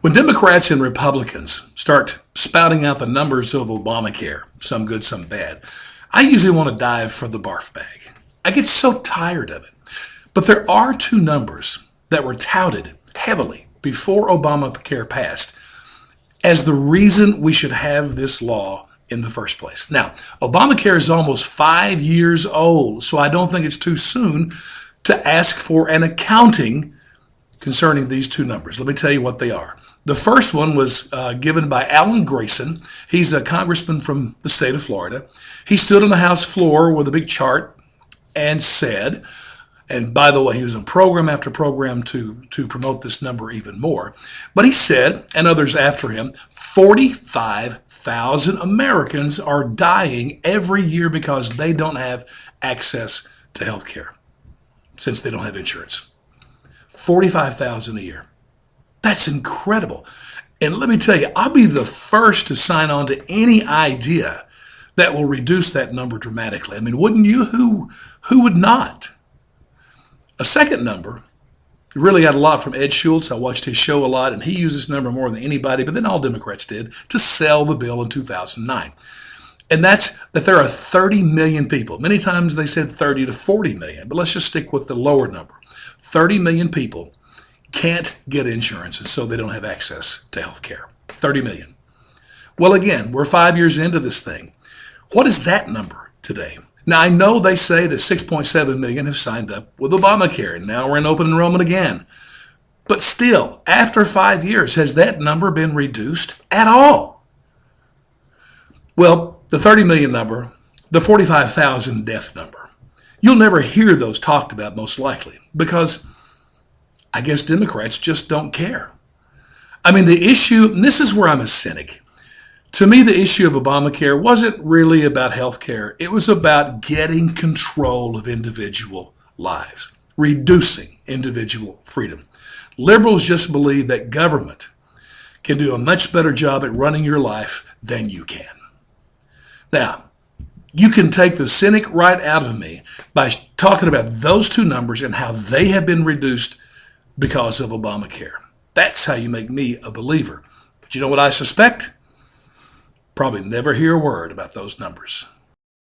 When Democrats and Republicans start spouting out the numbers of Obamacare, some good, some bad, I usually want to dive for the barf bag. I get so tired of it. But there are two numbers that were touted heavily before Obamacare passed as the reason we should have this law in the first place. Now, Obamacare is almost 5 years old, so I don't think it's too soon to ask for an accounting concerning these two numbers. Let me tell you what they are. The first one was given by Grayson. He's a congressman from the state of Florida. He stood on the House floor with a big chart and said, and by the way, he was on program after program to promote this number even more. But he said, and others after him, 45,000 Americans are dying every year because they don't have access to health care since they don't have insurance. 45,000 a year. That's incredible. And let me tell you, I'll be the first to sign on to any idea that will reduce that number dramatically. I mean, wouldn't you? Who would not? A second number, we really got a lot from Ed Schultz. I watched his show a lot, and he used this number more than anybody, but then all Democrats did, to sell the bill in 2009. And that's that there are 30 million people. Many times they said 30 to 40 million, but let's just stick with the lower number. 30 million people can't get insurance, and so they don't have access to health care. 30 million. Well, again, we're 5 years into this thing. What is that number today? Now, I know they say that 6.7 million have signed up with Obamacare, and now we're in open enrollment again. But still, after 5 years, has that number been reduced at all? Well, the 30 million number, the 45,000 death number, you'll never hear those talked about most likely because I guess Democrats just don't care. I mean, the issue, and this is where I'm a cynic. To me, the issue of Obamacare wasn't really about health care. It was about getting control of individual lives, reducing individual freedom. Liberals just believe that government can do a much better job at running your life than you can. Now, you can take the cynic right out of me by talking about those two numbers and how they have been reduced because of Obamacare. That's how you make me a believer. But you know what I suspect? Probably never hear a word about those numbers.